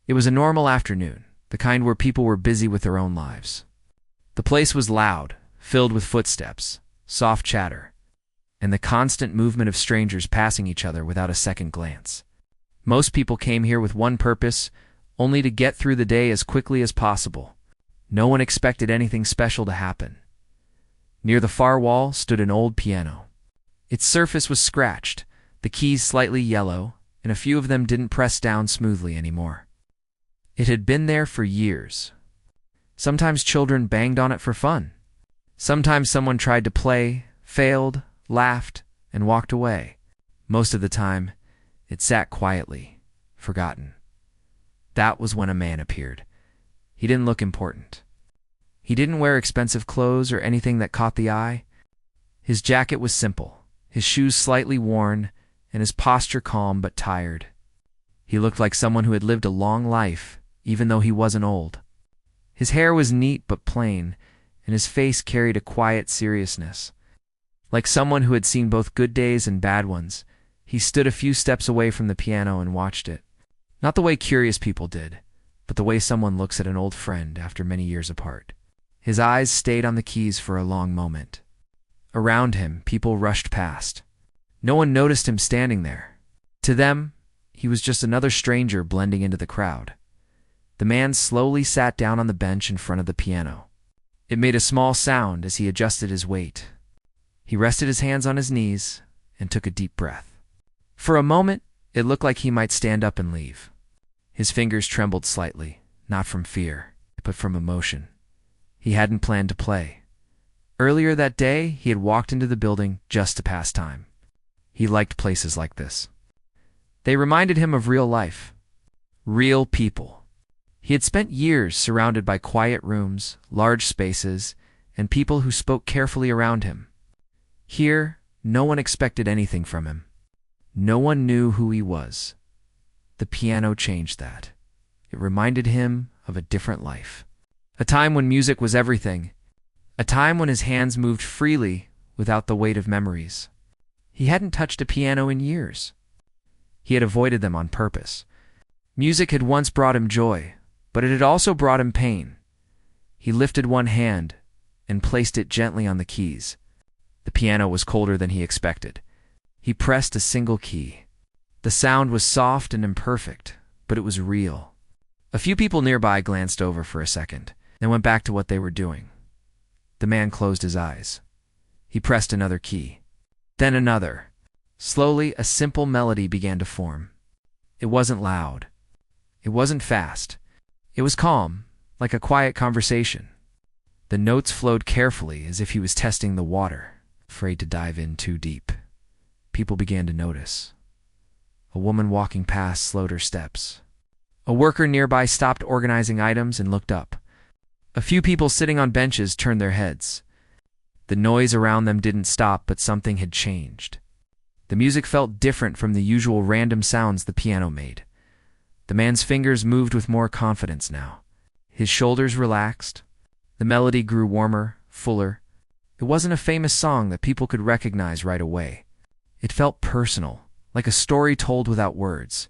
It was a normal afternoon, the kind where people were busy with their own lives. The place was loud, filled with footsteps, soft chatter, and the constant movement of strangers passing each other without a second glance. Most people came here with one purpose, only to get through the day as quickly as possible. No one expected anything special to happen. Near the far wall stood an old piano. Its surface was scratched, the keys slightly yellow, and a few of them didn't press down smoothly anymore. It had been there for years. Sometimes children banged on it for fun. Sometimes someone tried to play, failed, laughed, and walked away. Most of the time, it sat quietly, forgotten. That was when a man appeared. He didn't look important. He didn't wear expensive clothes or anything that caught the eye. His jacket was simple, his shoes slightly worn, and his posture calm but tired. He looked like someone who had lived a long life, even though he wasn't old. His hair was neat but plain, and his face carried a quiet seriousness. Like someone who had seen both good days and bad ones, he stood a few steps away from the piano and watched it. Not the way curious people did, but the way someone looks at an old friend after many years apart. His eyes stayed on the keys for a long moment. Around him, people rushed past. No one noticed him standing there. To them, he was just another stranger blending into the crowd. The man slowly sat down on the bench in front of the piano. It made a small sound as he adjusted his weight. He rested his hands on his knees and took a deep breath. For a moment, it looked like he might stand up and leave. His fingers trembled slightly, not from fear, but from emotion. He hadn't planned to play. Earlier that day, he had walked into the building just to pass time. He liked places like this. They reminded him of real life, real people. He had spent years surrounded by quiet rooms, large spaces, and people who spoke carefully around him. Here, no one expected anything from him. No one knew who he was. The piano changed that. It reminded him of a different life. A time when music was everything. A time when his hands moved freely without the weight of memories. He hadn't touched a piano in years. He had avoided them on purpose. Music had once brought him joy, but it had also brought him pain. He lifted one hand and placed it gently on the keys. The piano was colder than he expected. He pressed a single key. The sound was soft and imperfect, but it was real. A few people nearby glanced over for a second, then went back to what they were doing. The man closed his eyes. He pressed another key. Then another. Slowly, a simple melody began to form. It wasn't loud. It wasn't fast. It was calm, like a quiet conversation. The notes flowed carefully as if he was testing the water, afraid to dive in too deep. People began to notice. A woman walking past slowed her steps. A worker nearby stopped organizing items and looked up. A few people sitting on benches turned their heads. The noise around them didn't stop, but something had changed. The music felt different from the usual random sounds the piano made. The man's fingers moved with more confidence now. His shoulders relaxed. The melody grew warmer, fuller. It wasn't a famous song that people could recognize right away. It felt personal, like a story told without words.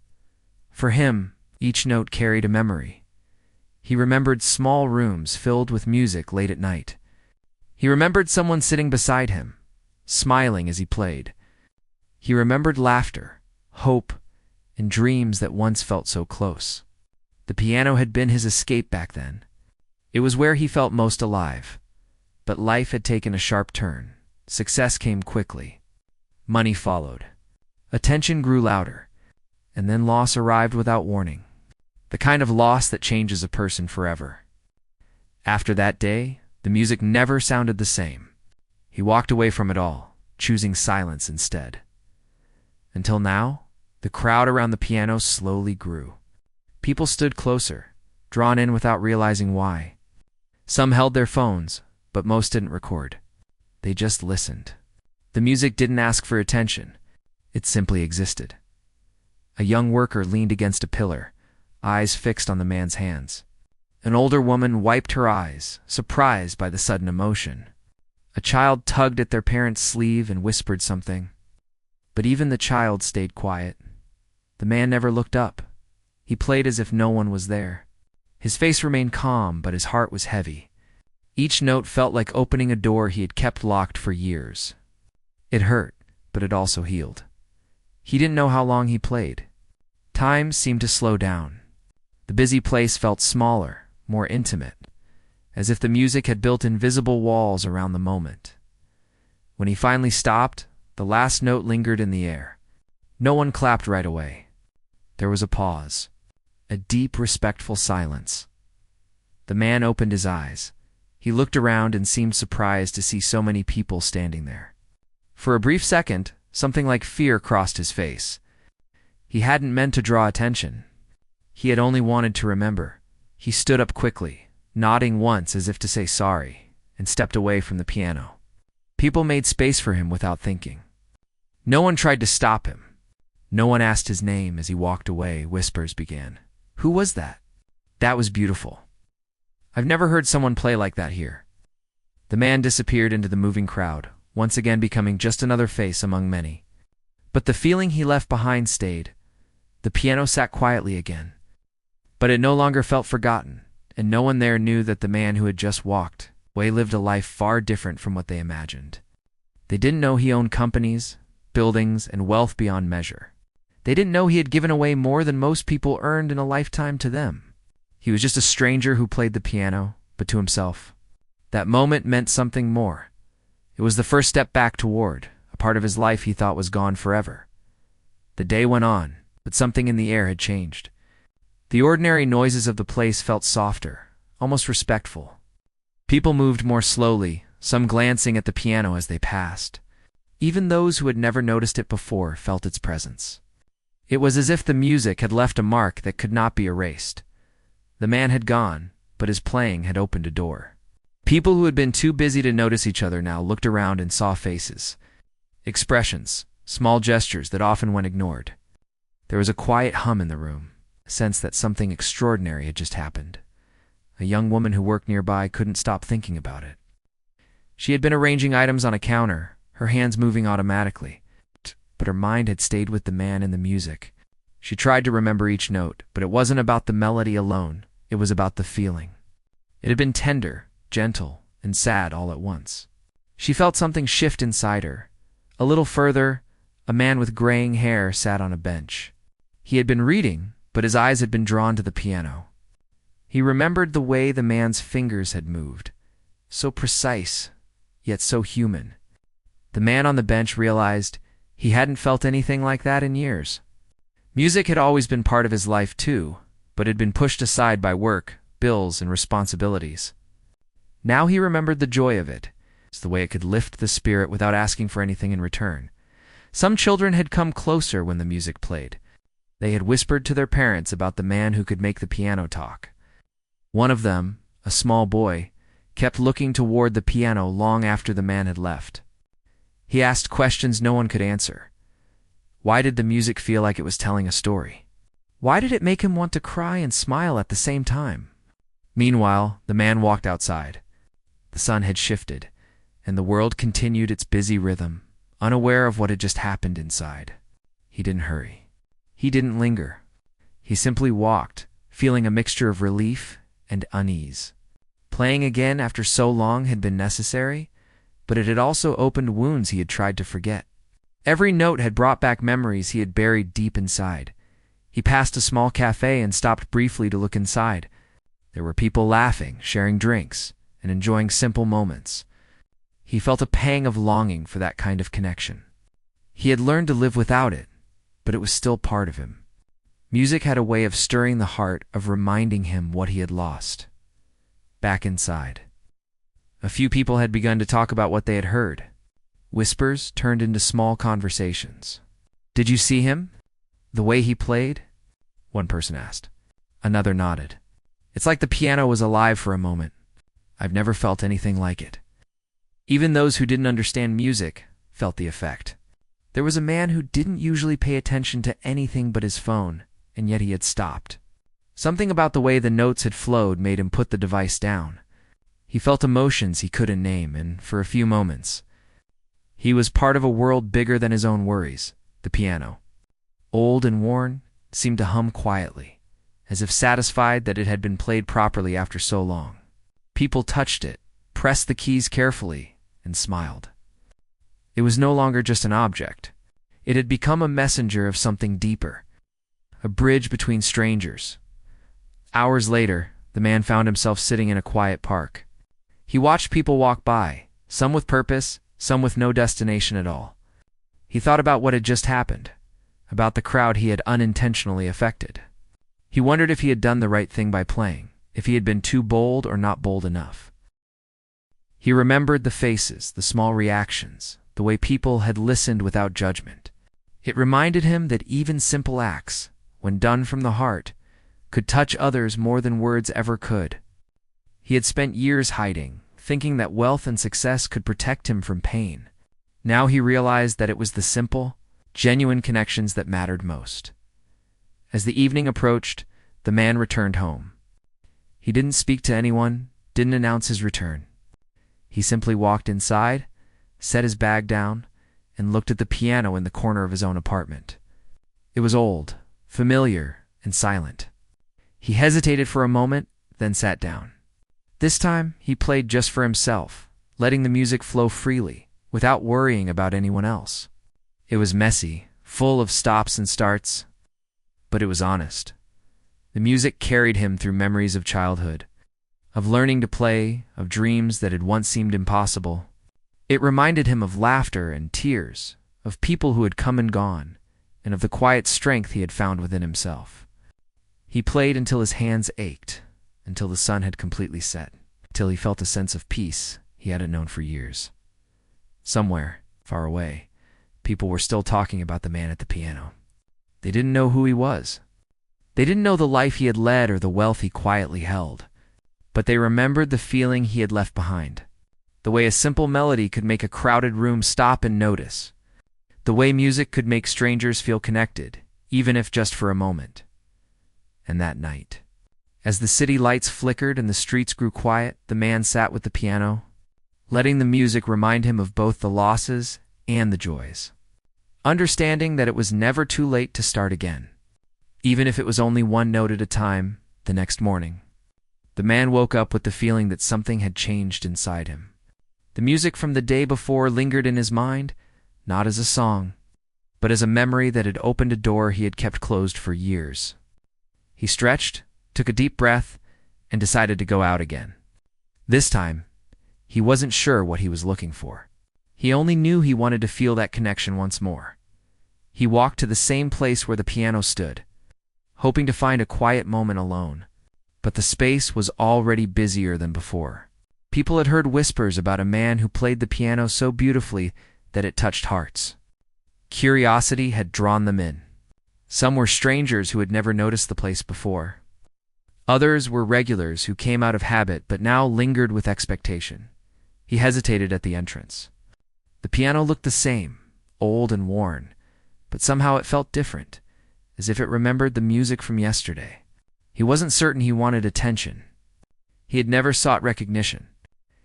For him, each note carried a memory. He remembered small rooms filled with music late at night. He remembered someone sitting beside him, smiling as he played. He remembered laughter, hope, and dreams that once felt so close. The piano had been his escape back then. It was where he felt most alive. But life had taken a sharp turn. Success came quickly. Money followed. Attention grew louder. And then loss arrived without warning. The kind of loss that changes a person forever. After that day, the music never sounded the same. He walked away from it all, choosing silence instead. Until now, the crowd around the piano slowly grew. People stood closer, drawn in without realizing why. Some held their phones, but most didn't record. They just listened. The music didn't ask for attention. It simply existed. A young worker leaned against a pillar, eyes fixed on the man's hands. An older woman wiped her eyes, surprised by the sudden emotion. A child tugged at their parent's sleeve and whispered something. But even the child stayed quiet. The man never looked up. He played as if no one was there. His face remained calm, but his heart was heavy. Each note felt like opening a door he had kept locked for years. It hurt, but it also healed. He didn't know how long he played. Time seemed to slow down. The busy place felt smaller, more intimate, as if the music had built invisible walls around the moment. When he finally stopped, the last note lingered in the air. No one clapped right away. There was a pause, a deep, respectful silence. The man opened his eyes. He looked around and seemed surprised to see so many people standing there. For a brief second, something like fear crossed his face. He hadn't meant to draw attention. He had only wanted to remember. He stood up quickly, nodding once as if to say sorry, and stepped away from the piano. People made space for him without thinking. No one tried to stop him. No one asked his name as he walked away. Whispers began. Who was that? That was beautiful. I've never heard someone play like that here. The man disappeared into the moving crowd, once again becoming just another face among many. But the feeling he left behind stayed. The piano sat quietly again. But it no longer felt forgotten, and no one there knew that the man who had just walked away lived a life far different from what they imagined. They didn't know he owned companies, buildings, and wealth beyond measure. They didn't know he had given away more than most people earned in a lifetime to them. He was just a stranger who played the piano, but to himself. That moment meant something more. It was the first step back toward a part of his life he thought was gone forever. The day went on, but something in the air had changed. The ordinary noises of the place felt softer, almost respectful. People moved more slowly, some glancing at the piano as they passed. Even those who had never noticed it before felt its presence. It was as if the music had left a mark that could not be erased. The man had gone, but his playing had opened a door. People who had been too busy to notice each other now looked around and saw faces, expressions, small gestures that often went ignored. There was a quiet hum in the room, a sense that something extraordinary had just happened. A young woman who worked nearby couldn't stop thinking about it. She had been arranging items on a counter, her hands moving automatically, but her mind had stayed with the man and the music. She tried to remember each note, but it wasn't about the melody alone. It was about the feeling. It had been tender, gentle, and sad all at once. She felt something shift inside her. A little further, a man with graying hair sat on a bench. He had been reading, but his eyes had been drawn to the piano. He remembered the way the man's fingers had moved. So precise, yet so human. The man on the bench realized he hadn't felt anything like that in years. Music had always been part of his life too, but had been pushed aside by work, bills, and responsibilities. Now he remembered the joy of it. It's the way it could lift the spirit without asking for anything in return. Some children had come closer when the music played. They had whispered to their parents about the man who could make the piano talk. One of them, a small boy, kept looking toward the piano long after the man had left. He asked questions no one could answer. Why did the music feel like it was telling a story? Why did it make him want to cry and smile at the same time? Meanwhile, the man walked outside. The sun had shifted, and the world continued its busy rhythm, unaware of what had just happened inside. He didn't hurry. He didn't linger. He simply walked, feeling a mixture of relief and unease. Playing again after so long had been necessary, but it had also opened wounds he had tried to forget. Every note had brought back memories he had buried deep inside. He passed a small cafe and stopped briefly to look inside. There were people laughing, sharing drinks, and enjoying simple moments. He felt a pang of longing for that kind of connection. He had learned to live without it, but it was still part of him. Music had a way of stirring the heart, of reminding him what he had lost. Back inside. A few people had begun to talk about what they had heard. Whispers turned into small conversations. Did you see him? The way he played? One person asked. Another nodded. It's like the piano was alive for a moment. I've never felt anything like it. Even those who didn't understand music felt the effect. There was a man who didn't usually pay attention to anything but his phone, and yet he had stopped. Something about the way the notes had flowed made him put the device down. He felt emotions he couldn't name, and for a few moments, he was part of a world bigger than his own worries. The piano, old and worn, seemed to hum quietly. as if satisfied that it had been played properly after so long. People touched it, pressed the keys carefully, and smiled. It was no longer just an object. It had become a messenger of something deeper, a bridge between strangers. Hours later, the man found himself sitting in a quiet park. He watched people walk by, some with purpose, some with no destination at all. He thought about what had just happened, about the crowd he had unintentionally affected. He wondered if he had done the right thing by playing, if he had been too bold or not bold enough. He remembered the faces, the small reactions, the way people had listened without judgment. It reminded him that even simple acts, when done from the heart, could touch others more than words ever could. He had spent years hiding, thinking that wealth and success could protect him from pain. Now he realized that it was the simple, genuine connections that mattered most. As the evening approached, the man returned home. He didn't speak to anyone, didn't announce his return. He simply walked inside, set his bag down, and looked at the piano in the corner of his own apartment. It was old, familiar, and silent. He hesitated for a moment, then sat down. This time, he played just for himself, letting the music flow freely, without worrying about anyone else. It was messy, full of stops and starts, but it was honest. The music carried him through memories of childhood, of learning to play, of dreams that had once seemed impossible. It reminded him of laughter and tears, of people who had come and gone, and of the quiet strength he had found within himself. He played until his hands ached, until the sun had completely set, till he felt a sense of peace he hadn't known for years. Somewhere, far away, people were still talking about the man at the piano. They didn't know who he was. They didn't know the life he had led or the wealth he quietly held. But they remembered the feeling he had left behind. The way a simple melody could make a crowded room stop and notice. The way music could make strangers feel connected, even if just for a moment. And that night, as the city lights flickered and the streets grew quiet, the man sat with the piano, letting the music remind him of both the losses and the joys. Understanding that it was never too late to start again. Even if it was only one note at a time, the next morning, the man woke up with the feeling that something had changed inside him. The music from the day before lingered in his mind, not as a song, but as a memory that had opened a door he had kept closed for years. He stretched, took a deep breath, and decided to go out again. This time, he wasn't sure what he was looking for. He only knew he wanted to feel that connection once more. He walked to the same place where the piano stood, hoping to find a quiet moment alone. But the space was already busier than before. People had heard whispers about a man who played the piano so beautifully that it touched hearts. Curiosity had drawn them in. Some were strangers who had never noticed the place before. Others were regulars who came out of habit but now lingered with expectation. He hesitated at the entrance. The piano looked the same, old and worn, but somehow it felt different, as if it remembered the music from yesterday. He wasn't certain he wanted attention. He had never sought recognition.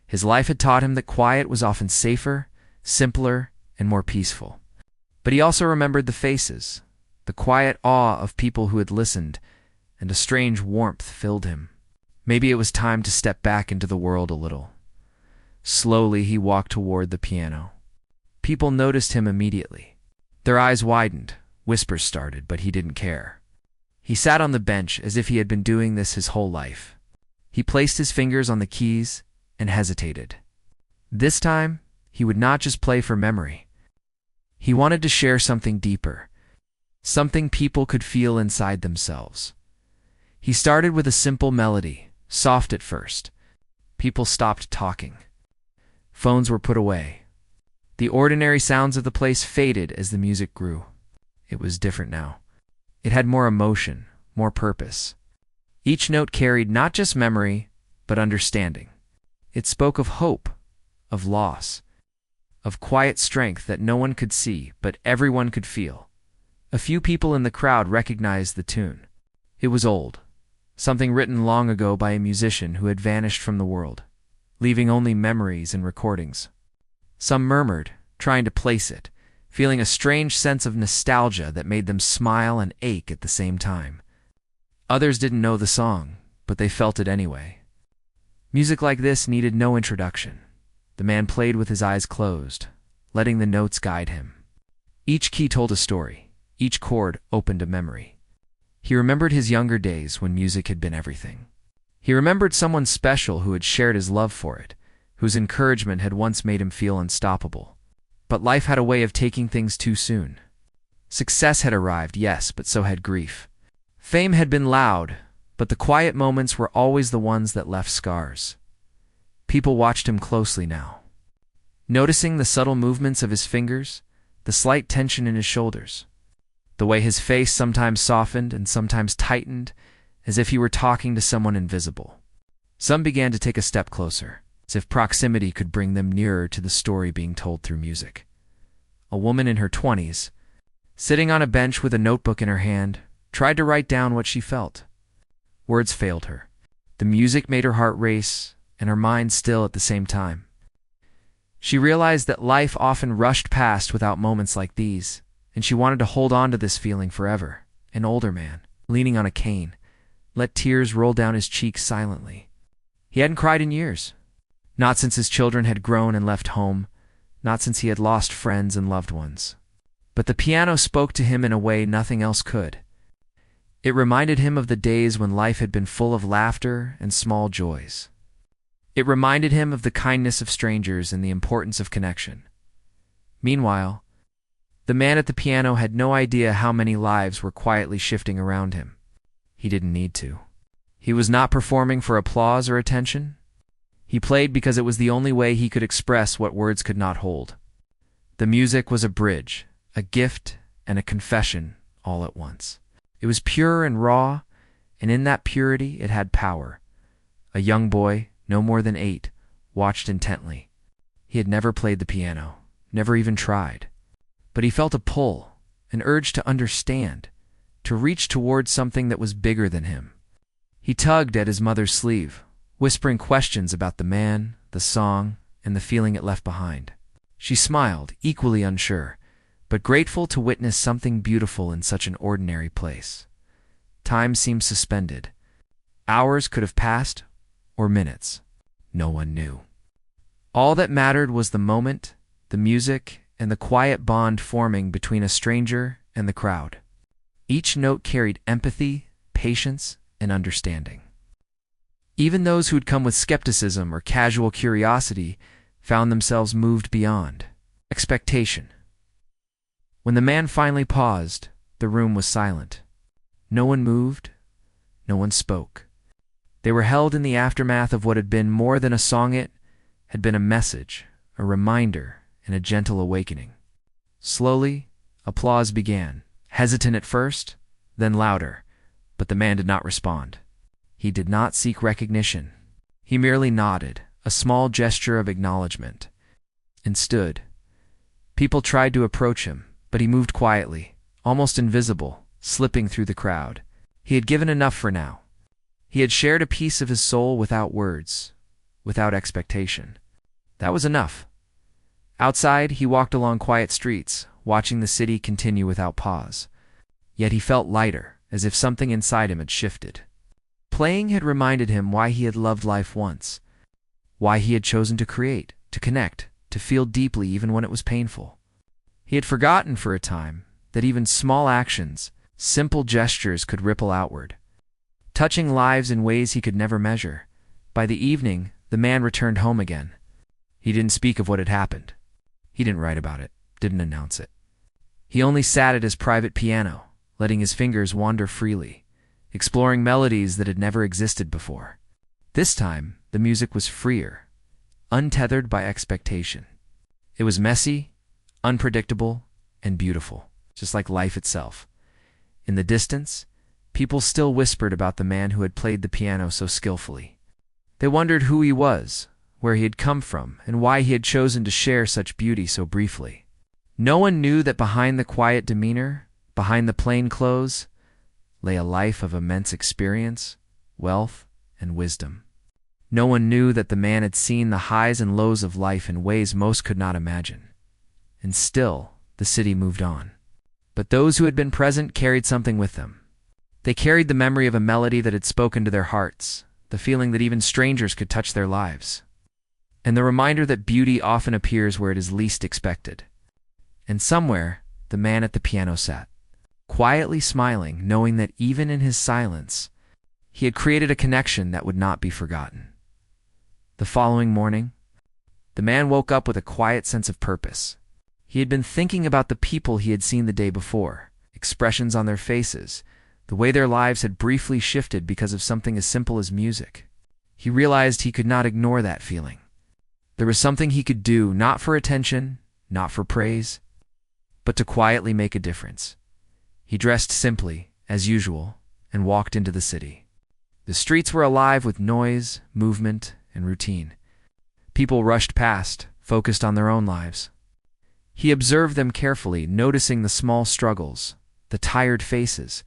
His life had taught him that quiet was often safer, simpler, and more peaceful. But he also remembered the faces, the quiet awe of people who had listened, and a strange warmth filled him. Maybe it was time to step back into the world a little. Slowly he walked toward the piano. People noticed him immediately. Their eyes widened, whispers started, but he didn't care. He sat on the bench as if he had been doing this his whole life. He placed his fingers on the keys and hesitated. This time, he would not just play for memory. He wanted to share something deeper, something people could feel inside themselves. He started with a simple melody, soft at first. People stopped talking. Phones were put away. The ordinary sounds of the place faded as the music grew. It was different now. It had more emotion, more purpose. Each note carried not just memory, but understanding. It spoke of hope, of loss, of quiet strength that no one could see, but everyone could feel. A few people in the crowd recognized the tune. It was old, something written long ago by a musician who had vanished from the world, leaving only memories and recordings. Some murmured, trying to place it, feeling a strange sense of nostalgia that made them smile and ache at the same time. Others didn't know the song, but they felt it anyway. Music like this needed no introduction. The man played with his eyes closed, letting the notes guide him. Each key told a story. Each chord opened a memory. He remembered his younger days when music had been everything. He remembered someone special who had shared his love for it, whose encouragement had once made him feel unstoppable. But life had a way of taking things too soon. Success had arrived, yes, but so had grief. Fame had been loud, but the quiet moments were always the ones that left scars. People watched him closely now, noticing the subtle movements of his fingers, the slight tension in his shoulders, the way his face sometimes softened and sometimes tightened, as if he were talking to someone invisible. Some began to take a step closer, as if proximity could bring them nearer to the story being told through music. A woman in her 20s, sitting on a bench with a notebook in her hand, tried to write down what she felt. Words failed her. The music made her heart race and her mind still at the same time. She realized that life often rushed past without moments like these, and she wanted to hold on to this feeling forever. An older man, leaning on a cane, let tears roll down his cheeks silently. He hadn't cried in years. Not since his children had grown and left home, not since he had lost friends and loved ones. But the piano spoke to him in a way nothing else could. It reminded him of the days when life had been full of laughter and small joys. It reminded him of the kindness of strangers and the importance of connection. Meanwhile, the man at the piano had no idea how many lives were quietly shifting around him. He didn't need to. He was not performing for applause or attention. He played because it was the only way he could express what words could not hold. The music was a bridge, a gift, and a confession all at once. It was pure and raw, and in that purity it had power. A young boy, no more than 8, watched intently. He had never played the piano, never even tried. But he felt a pull, an urge to understand, to reach towards something that was bigger than him. He tugged at his mother's sleeve, whispering questions about the man, the song, and the feeling it left behind. She smiled, equally unsure, but grateful to witness something beautiful in such an ordinary place. Time seemed suspended. Hours could have passed, or minutes. No one knew. All that mattered was the moment, the music, and the quiet bond forming between a stranger and the crowd. Each note carried empathy, patience, and understanding. Even those who had come with skepticism or casual curiosity found themselves moved beyond expectation. When the man finally paused, the room was silent. No one moved, no one spoke. They were held in the aftermath of what had been more than a song. It had been a message, a reminder, and a gentle awakening. Slowly, applause began, hesitant at first, then louder, but the man did not respond. He did not seek recognition. He merely nodded, a small gesture of acknowledgement, and stood. People tried to approach him, but he moved quietly, almost invisible, slipping through the crowd. He had given enough for now. He had shared a piece of his soul without words, without expectation. That was enough. Outside, he walked along quiet streets, watching the city continue without pause. Yet he felt lighter, as if something inside him had shifted. Playing had reminded him why he had loved life once, why he had chosen to create, to connect, to feel deeply even when it was painful. He had forgotten for a time that even small actions, simple gestures could ripple outward, touching lives in ways he could never measure. By the evening, the man returned home again. He didn't speak of what had happened. He didn't write about it, didn't announce it. He only sat at his private piano, letting his fingers wander freely, exploring melodies that had never existed before. This time, the music was freer, untethered by expectation. It was messy, unpredictable, and beautiful, just like life itself. In the distance, people still whispered about the man who had played the piano so skillfully. They wondered who he was, where he had come from, and why he had chosen to share such beauty so briefly. No one knew that behind the quiet demeanor, behind the plain clothes, lay a life of immense experience, wealth, and wisdom. No one knew that the man had seen the highs and lows of life in ways most could not imagine. And still, the city moved on. But those who had been present carried something with them. They carried the memory of a melody that had spoken to their hearts, the feeling that even strangers could touch their lives, and the reminder that beauty often appears where it is least expected. And somewhere, the man at the piano sat, quietly smiling, knowing that even in his silence, he had created a connection that would not be forgotten. The following morning, the man woke up with a quiet sense of purpose. He had been thinking about the people he had seen the day before, expressions on their faces, the way their lives had briefly shifted because of something as simple as music. He realized he could not ignore that feeling. There was something he could do, not for attention, not for praise, but to quietly make a difference. He dressed simply, as usual, and walked into the city. The streets were alive with noise, movement, and routine. People rushed past, focused on their own lives. He observed them carefully, noticing the small struggles, the tired faces,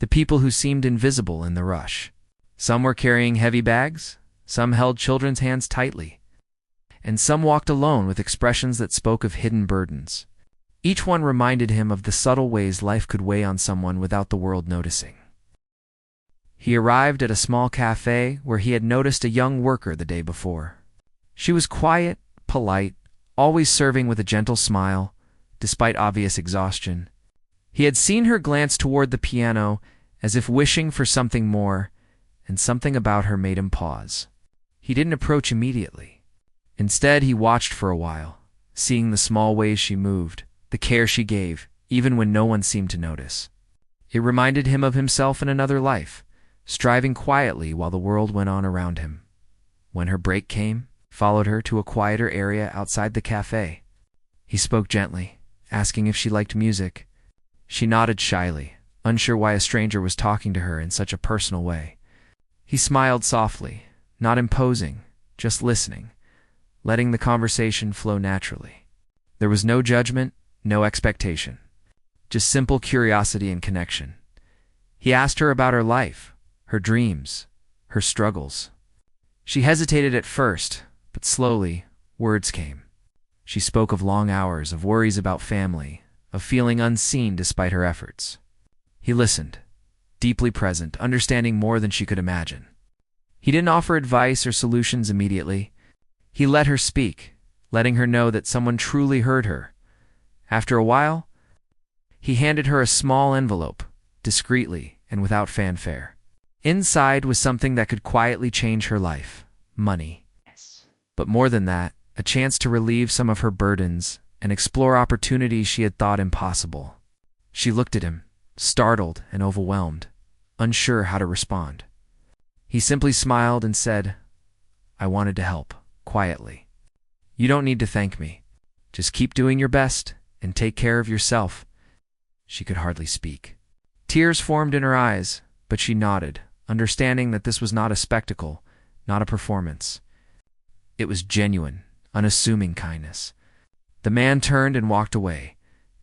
the people who seemed invisible in the rush. Some were carrying heavy bags, some held children's hands tightly, and some walked alone with expressions that spoke of hidden burdens. Each one reminded him of the subtle ways life could weigh on someone without the world noticing. He arrived at a small cafe where he had noticed a young worker the day before. She was quiet, polite, always serving with a gentle smile, despite obvious exhaustion. He had seen her glance toward the piano as if wishing for something more, and something about her made him pause. He didn't approach immediately. Instead, he watched for a while, seeing the small ways she moved, the care she gave, even when no one seemed to notice. It reminded him of himself in another life, striving quietly while the world went on around him. When her break came, he followed her to a quieter area outside the cafe. He spoke gently, asking if she liked music. She nodded shyly, unsure why a stranger was talking to her in such a personal way. He smiled softly, not imposing, just listening, letting the conversation flow naturally. There was no judgment, no expectation, just simple curiosity and connection. He asked her about her life, her dreams, her struggles. She hesitated at first, but slowly, words came. She spoke of long hours, of worries about family, of feeling unseen despite her efforts. He listened, deeply present, understanding more than she could imagine. He didn't offer advice or solutions immediately. He let her speak, letting her know that someone truly heard her. After a while, he handed her a small envelope, discreetly and without fanfare. Inside was something that could quietly change her life: money. But more than that, a chance to relieve some of her burdens and explore opportunities she had thought impossible. She looked at him, startled and overwhelmed, unsure how to respond. He simply smiled and said, "I wanted to help," quietly. "You don't need to thank me. Just keep doing your best and take care of yourself." She could hardly speak. Tears formed in her eyes, but she nodded, understanding that this was not a spectacle, not a performance. It was genuine, unassuming kindness. The man turned and walked away,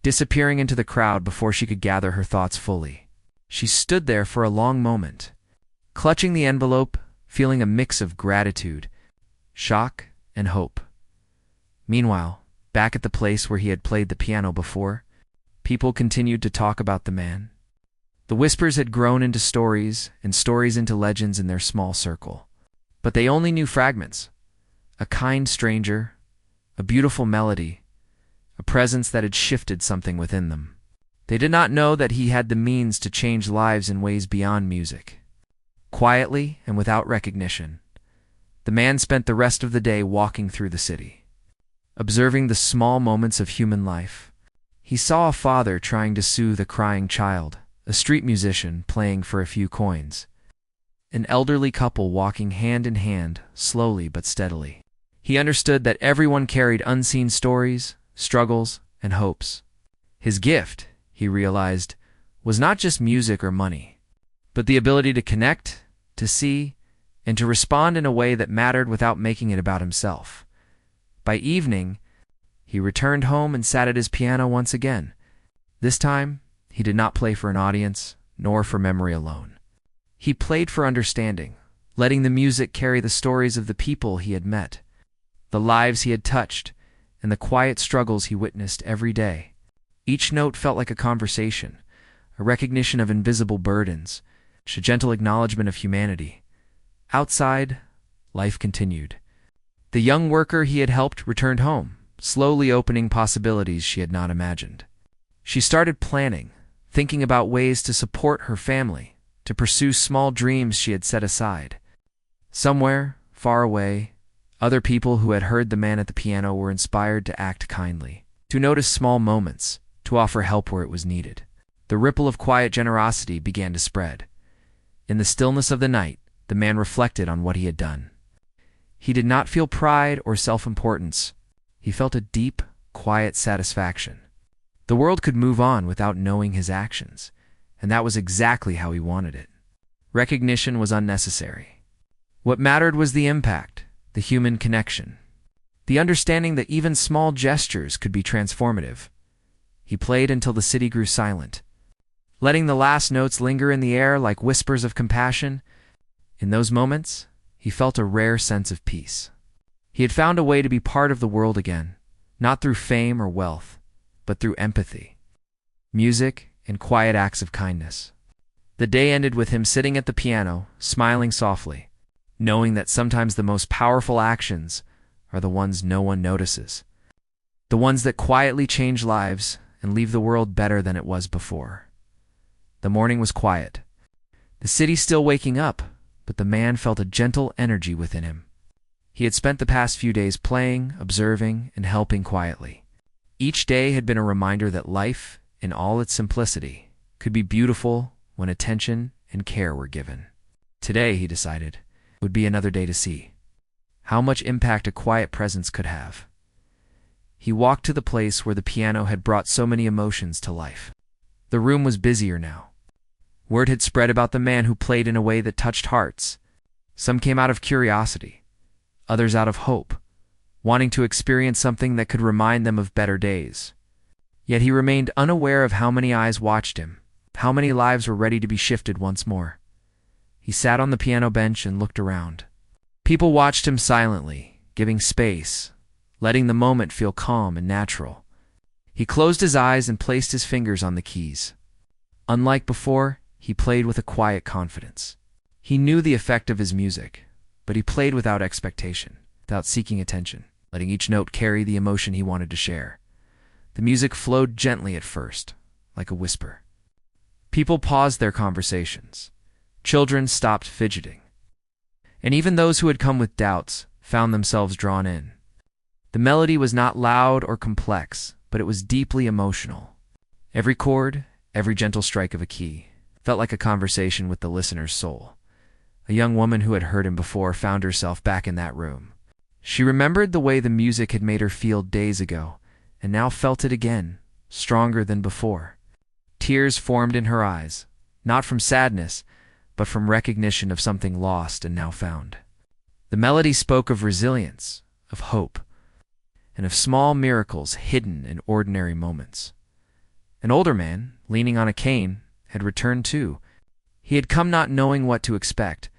disappearing into the crowd before she could gather her thoughts fully. She stood there for a long moment, clutching the envelope, feeling a mix of gratitude, shock, and hope. Meanwhile, back at the place where he had played the piano before, people continued to talk about the man. The whispers had grown into stories, and stories into legends in their small circle. But they only knew fragments. A kind stranger, a beautiful melody, a presence that had shifted something within them. They did not know that he had the means to change lives in ways beyond music. Quietly and without recognition, the man spent the rest of the day walking through the city, observing the small moments of human life. He saw a father trying to soothe a crying child, a street musician playing for a few coins, an elderly couple walking hand in hand, slowly but steadily. He understood that everyone carried unseen stories, struggles, and hopes. His gift, he realized, was not just music or money, but the ability to connect, to see, and to respond in a way that mattered without making it about himself. By evening, he returned home and sat at his piano once again. This time, he did not play for an audience, nor for memory alone. He played for understanding, letting the music carry the stories of the people he had met, the lives he had touched, and the quiet struggles he witnessed every day. Each note felt like a conversation, a recognition of invisible burdens, A gentle acknowledgement of humanity. Outside, life continued. The young worker he had helped returned home, slowly opening possibilities she had not imagined. She started planning, thinking about ways to support her family, to pursue small dreams she had set aside. Somewhere, far away, other people who had heard the man at the piano were inspired to act kindly, to notice small moments, to offer help where it was needed. The ripple of quiet generosity began to spread. In the stillness of the night, the man reflected on what he had done. He did not feel pride or self-importance. He felt a deep, quiet satisfaction. The world could move on without knowing his actions, and that was exactly how he wanted it. Recognition was unnecessary. What mattered was the impact, the human connection, the understanding that even small gestures could be transformative. He played until the city grew silent, letting the last notes linger in the air like whispers of compassion. In those moments, he felt a rare sense of peace. He had found a way to be part of the world again, not through fame or wealth, but through empathy, music, and quiet acts of kindness. The day ended with him sitting at the piano, smiling softly, knowing that sometimes the most powerful actions are the ones no one notices, the ones that quietly change lives and leave the world better than it was before. The morning was quiet. The city still waking up, but the man felt a gentle energy within him. He had spent the past few days playing, observing, and helping quietly. Each day had been a reminder that life, in all its simplicity, could be beautiful when attention and care were given. Today, he decided, would be another day to see how much impact a quiet presence could have. He walked to the place where the piano had brought so many emotions to life. The room was busier now. Word had spread about the man who played in a way that touched hearts. Some came out of curiosity, others out of hope, wanting to experience something that could remind them of better days. Yet he remained unaware of how many eyes watched him, how many lives were ready to be shifted once more. He sat on the piano bench and looked around. People watched him silently, giving space, letting the moment feel calm and natural. He closed his eyes and placed his fingers on the keys. Unlike before, he played with a quiet confidence. He knew the effect of his music, but he played without expectation, without seeking attention, letting each note carry the emotion he wanted to share. The music flowed gently at first, like a whisper. People paused their conversations. Children stopped fidgeting. And even those who had come with doubts found themselves drawn in. The melody was not loud or complex, but it was deeply emotional. Every chord, every gentle strike of a key, felt like a conversation with the listener's soul. A young woman who had heard him before found herself back in that room. She remembered the way the music had made her feel days ago, and now felt it again, stronger than before. Tears formed in her eyes, not from sadness, but from recognition of something lost and now found. The melody spoke of resilience, of hope, and of small miracles hidden in ordinary moments. An older man, leaning on a cane, had returned too. He had come not knowing what to expect,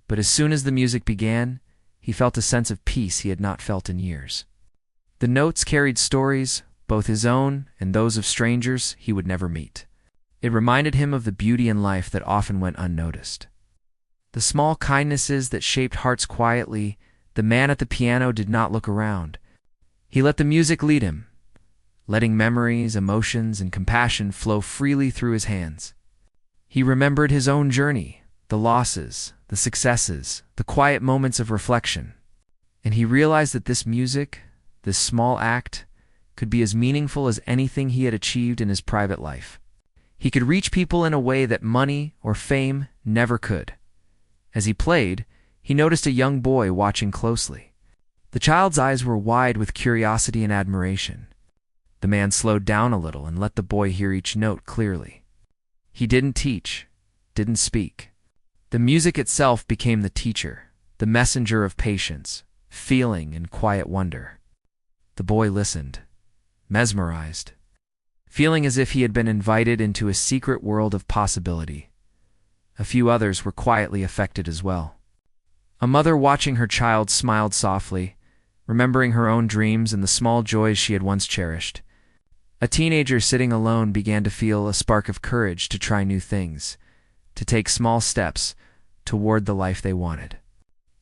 but as soon as the music began, he felt a sense of peace he had not felt in years. The notes carried stories, both his own and those of strangers he would never meet. It reminded him of the beauty in life that often went unnoticed. The small kindnesses that shaped hearts quietly. The man at the piano did not look around. He let the music lead him, letting memories, emotions, and compassion flow freely through his hands. He remembered his own journey, the losses, the successes, the quiet moments of reflection. And he realized that this music, this small act, could be as meaningful as anything he had achieved in his private life. He could reach people in a way that money or fame never could. As he played, he noticed a young boy watching closely. The child's eyes were wide with curiosity and admiration. The man slowed down a little and let the boy hear each note clearly. He didn't teach, didn't speak. The music itself became the teacher, the messenger of patience, feeling, and quiet wonder. The boy listened, mesmerized, feeling as if he had been invited into a secret world of possibility. A few others were quietly affected as well. A mother watching her child smiled softly, remembering her own dreams and the small joys she had once cherished. A teenager sitting alone began to feel a spark of courage to try new things, to take small steps toward the life they wanted.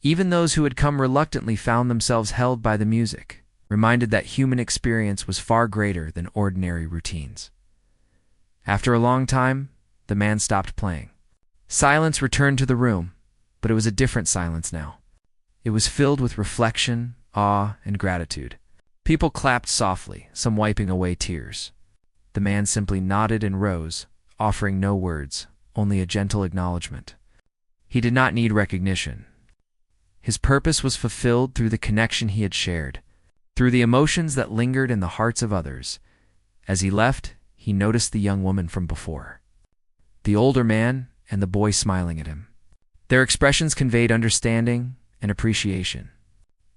Even those who had come reluctantly found themselves held by the music, reminded that human experience was far greater than ordinary routines. After a long time, the man stopped playing. Silence returned to the room, but it was a different silence now. It was filled with reflection, awe, and gratitude. People clapped softly, some wiping away tears. The man simply nodded and rose, offering no words, only a gentle acknowledgement. He did not need recognition. His purpose was fulfilled through the connection he had shared, through the emotions that lingered in the hearts of others. As he left, he noticed the young woman from before, the older man and the boy smiling at him. Their expressions conveyed understanding and appreciation.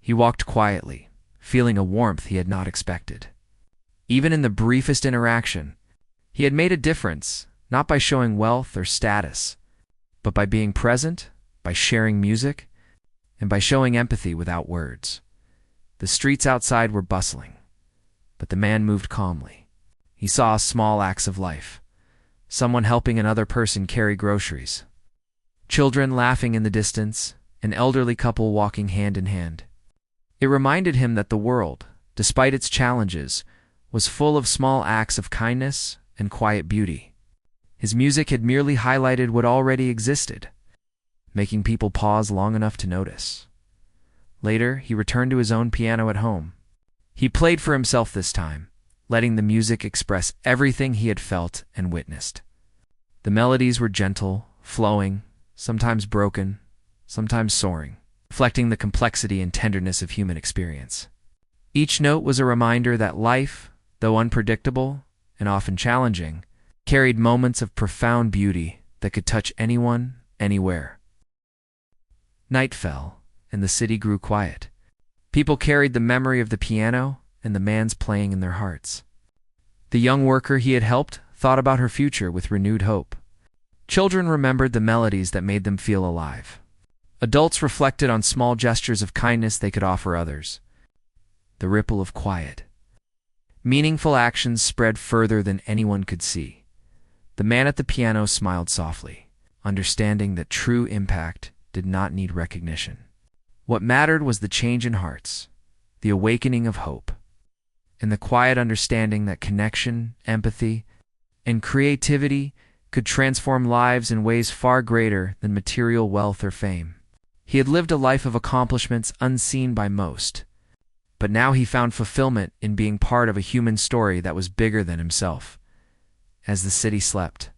He walked quietly, feeling a warmth he had not expected. Even in the briefest interaction, he had made a difference, not by showing wealth or status, but by being present, by sharing music, and by showing empathy without words. The streets outside were bustling, but the man moved calmly. He saw small acts of life, someone helping another person carry groceries, children laughing in the distance, an elderly couple walking hand in hand. It reminded him that the world, despite its challenges, was full of small acts of kindness and quiet beauty. His music had merely highlighted what already existed, making people pause long enough to notice. Later, he returned to his own piano at home. He played for himself this time, letting the music express everything he had felt and witnessed. The melodies were gentle, flowing, sometimes broken, sometimes soaring, reflecting the complexity and tenderness of human experience. Each note was a reminder that life, though unpredictable and often challenging, carried moments of profound beauty that could touch anyone, anywhere. Night fell, and the city grew quiet. People carried the memory of the piano and the man's playing in their hearts. The young worker he had helped thought about her future with renewed hope. Children remembered the melodies that made them feel alive. Adults reflected on small gestures of kindness they could offer others. The ripple of quiet. Meaningful actions spread further than anyone could see. The man at the piano smiled softly, understanding that true impact did not need recognition. What mattered was the change in hearts, the awakening of hope, and the quiet understanding that connection, empathy, and creativity could transform lives in ways far greater than material wealth or fame. He had lived a life of accomplishments unseen by most, but now he found fulfillment in being part of a human story that was bigger than himself. As the city slept,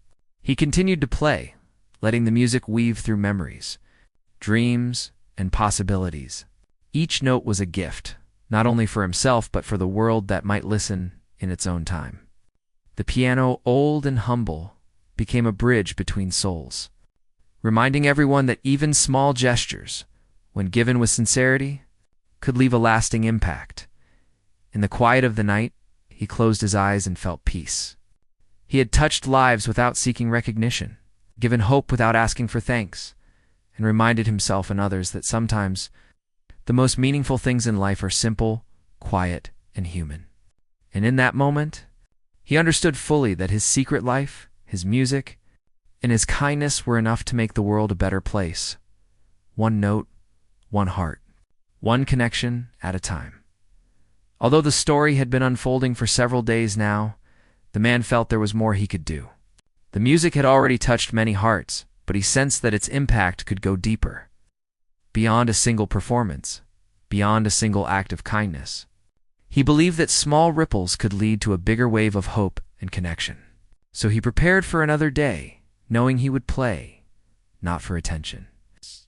he continued to play, letting the music weave through memories, dreams, and possibilities. Each note was a gift, not only for himself but for the world that might listen in its own time. The piano, old and humble, became a bridge between souls, reminding everyone that even small gestures, when given with sincerity, could leave a lasting impact. In the quiet of the night, he closed his eyes and felt peace. He had touched lives without seeking recognition, given hope without asking for thanks, and reminded himself and others that sometimes the most meaningful things in life are simple, quiet, and human. And in that moment, he understood fully that his secret life, his music, and his kindness were enough to make the world a better place. One note, one heart, one connection at a time. Although the story had been unfolding for several days now, the man felt there was more he could do. The music had already touched many hearts, but he sensed that its impact could go deeper, beyond a single performance, beyond a single act of kindness. He believed that small ripples could lead to a bigger wave of hope and connection. So he prepared for another day, knowing he would play, not for attention,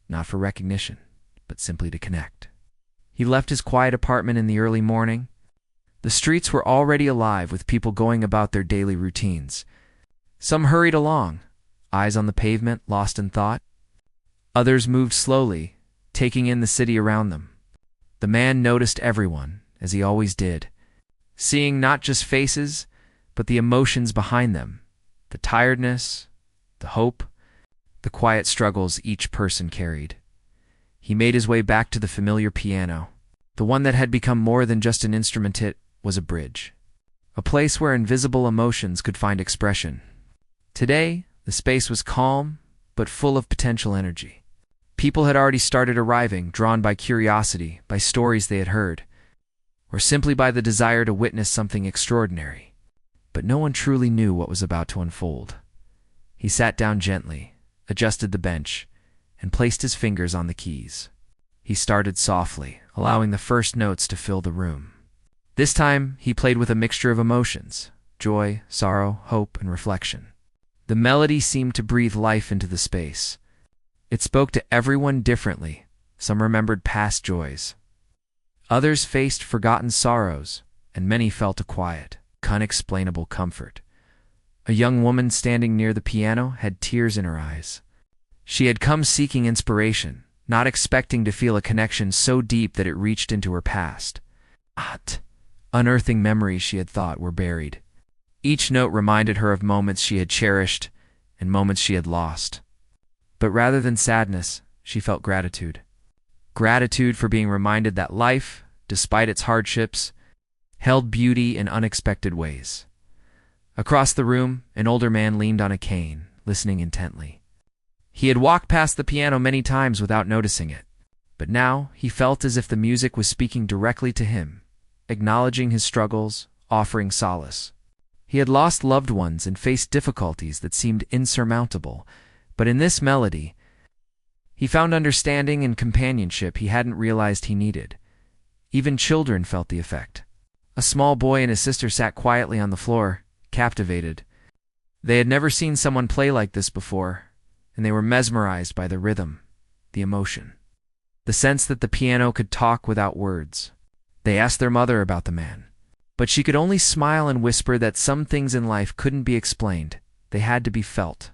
not for recognition, but simply to connect. He left his quiet apartment in the early morning. The streets were already alive with people going about their daily routines. Some hurried along, eyes on the pavement, lost in thought. Others moved slowly, taking in the city around them. The man noticed everyone, as he always did, seeing not just faces, but the emotions behind them, the tiredness, the hope, the quiet struggles each person carried. He made his way back to the familiar piano. The one that had become more than just an instrument, it was a bridge, a place where invisible emotions could find expression. Today, the space was calm, but full of potential energy. People had already started arriving, drawn by curiosity, by stories they had heard, or simply by the desire to witness something extraordinary. But no one truly knew what was about to unfold. He sat down gently, adjusted the bench, and placed his fingers on the keys. He started softly, allowing the first notes to fill the room. This time, he played with a mixture of emotions: joy, sorrow, hope, and reflection. The melody seemed to breathe life into the space. It spoke to everyone differently. Some remembered past joys. Others faced forgotten sorrows, and many felt a quiet, unexplainable comfort. A young woman standing near the piano had tears in her eyes. She had come seeking inspiration, not expecting to feel a connection so deep that it reached into her past. Unearthing memories she had thought were buried. Each note reminded her of moments she had cherished and moments she had lost. But rather than sadness, she felt gratitude. Gratitude for being reminded that life, despite its hardships, held beauty in unexpected ways. Across the room, an older man leaned on a cane, listening intently. He had walked past the piano many times without noticing it, but now he felt as if the music was speaking directly to him, acknowledging his struggles, offering solace. He had lost loved ones and faced difficulties that seemed insurmountable, but in this melody, he found understanding and companionship he hadn't realized he needed. Even children felt the effect. A small boy and his sister sat quietly on the floor, captivated. They had never seen someone play like this before, and they were mesmerized by the rhythm, the emotion, the sense that the piano could talk without words. They asked their mother about the man, but she could only smile and whisper that some things in life couldn't be explained, they had to be felt.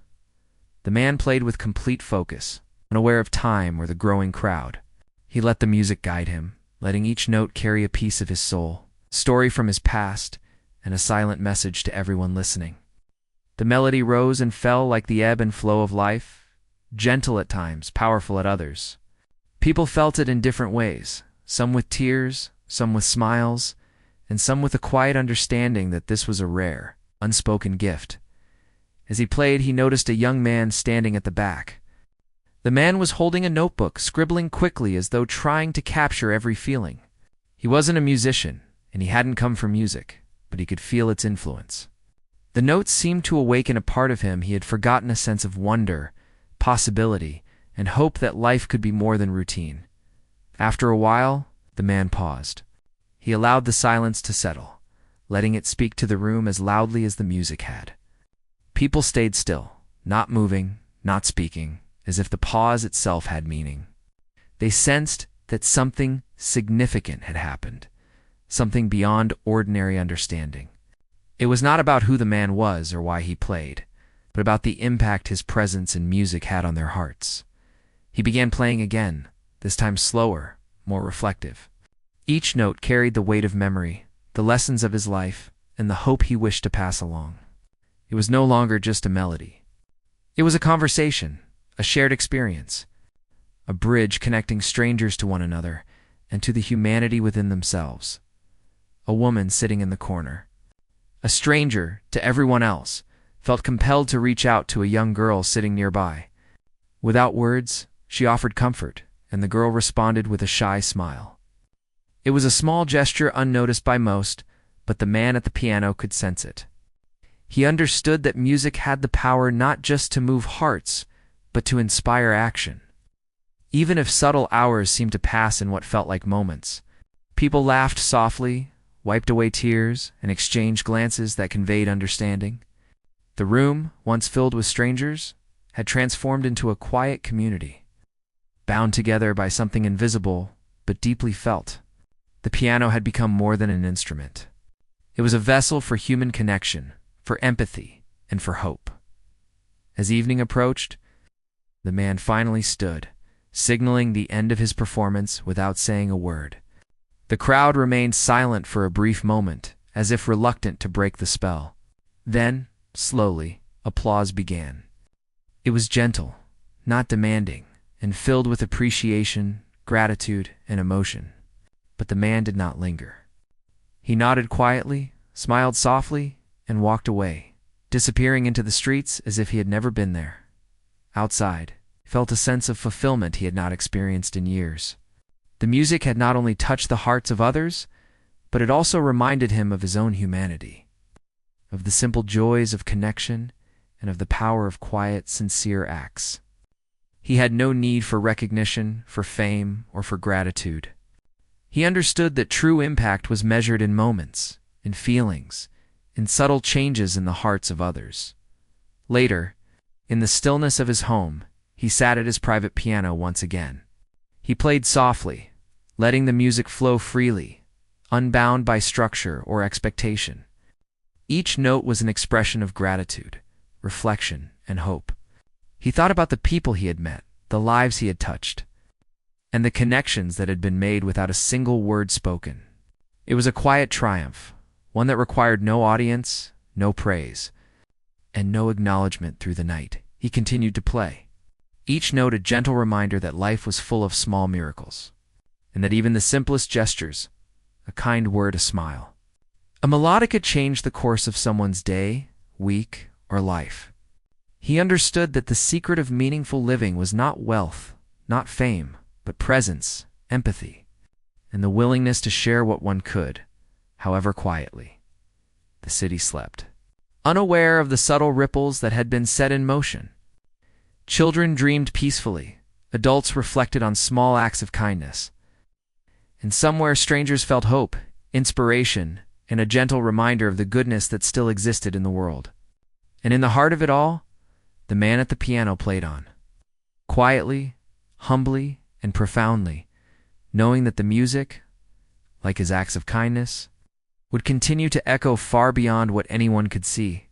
The man played with complete focus, unaware of time or the growing crowd. He let the music guide him, letting each note carry a piece of his soul, a story from his past, and a silent message to everyone listening. The melody rose and fell like the ebb and flow of life, gentle at times, powerful at others. People felt it in different ways, some with tears, some with smiles, and some with a quiet understanding that this was a rare, unspoken gift. As he played, he noticed a young man standing at the back. The man was holding a notebook, scribbling quickly as though trying to capture every feeling. He wasn't a musician, and he hadn't come from music, but he could feel its influence. The notes seemed to awaken a part of him. He had forgotten a sense of wonder, possibility, and hope that life could be more than routine. After a while, the man paused. He allowed the silence to settle, letting it speak to the room as loudly as the music had. People stayed still, not moving, not speaking, as if the pause itself had meaning. They sensed that something significant had happened, something beyond ordinary understanding. It was not about who the man was or why he played, but about the impact his presence and music had on their hearts. He began playing again, this time slower, more reflective. Each note carried the weight of memory, the lessons of his life, and the hope he wished to pass along. It was no longer just a melody. It was a conversation, a shared experience, a bridge connecting strangers to one another and to the humanity within themselves. A woman sitting in the corner, a stranger to everyone else, felt compelled to reach out to a young girl sitting nearby. Without words, she offered comfort, and the girl responded with a shy smile. It was a small gesture unnoticed by most, but the man at the piano could sense it. He understood that music had the power not just to move hearts, but to inspire action. Even if subtle hours seemed to pass in what felt like moments, people laughed softly, wiped away tears, and exchanged glances that conveyed understanding. The room, once filled with strangers, had transformed into a quiet community, bound together by something invisible but deeply felt. The piano had become more than an instrument. It was a vessel for human connection, for empathy, and for hope. As evening approached, the man finally stood, signaling the end of his performance without saying a word. The crowd remained silent for a brief moment, as if reluctant to break the spell. Then, slowly, applause began. It was gentle, not demanding, and filled with appreciation, gratitude, and emotion. But the man did not linger. He nodded quietly, smiled softly, and walked away, disappearing into the streets as if he had never been there. Outside, he felt a sense of fulfillment he had not experienced in years. The music had not only touched the hearts of others, but it also reminded him of his own humanity, of the simple joys of connection and of the power of quiet, sincere acts. He had no need for recognition, for fame, or for gratitude. He understood that true impact was measured in moments, in feelings, in subtle changes in the hearts of others. Later, in the stillness of his home, he sat at his private piano once again. He played softly, letting the music flow freely, unbound by structure or expectation. Each note was an expression of gratitude, reflection, and hope. He thought about the people he had met, the lives he had touched, and the connections that had been made without a single word spoken. It was a quiet triumph, one that required no audience, no praise, and no acknowledgement through the night. He continued to play, each note a gentle reminder that life was full of small miracles, and that even the simplest gestures, a kind word, a smile, a melodica changed the course of someone's day, week, or life. He understood that the secret of meaningful living was not wealth, not fame, but presence, empathy, and the willingness to share what one could, however quietly. The city slept, unaware of the subtle ripples that had been set in motion. Children dreamed peacefully, adults reflected on small acts of kindness, and somewhere strangers felt hope, inspiration, and a gentle reminder of the goodness that still existed in the world. And in the heart of it all, the man at the piano played on, quietly, humbly, and profoundly, knowing that the music, like his acts of kindness, would continue to echo far beyond what anyone could see.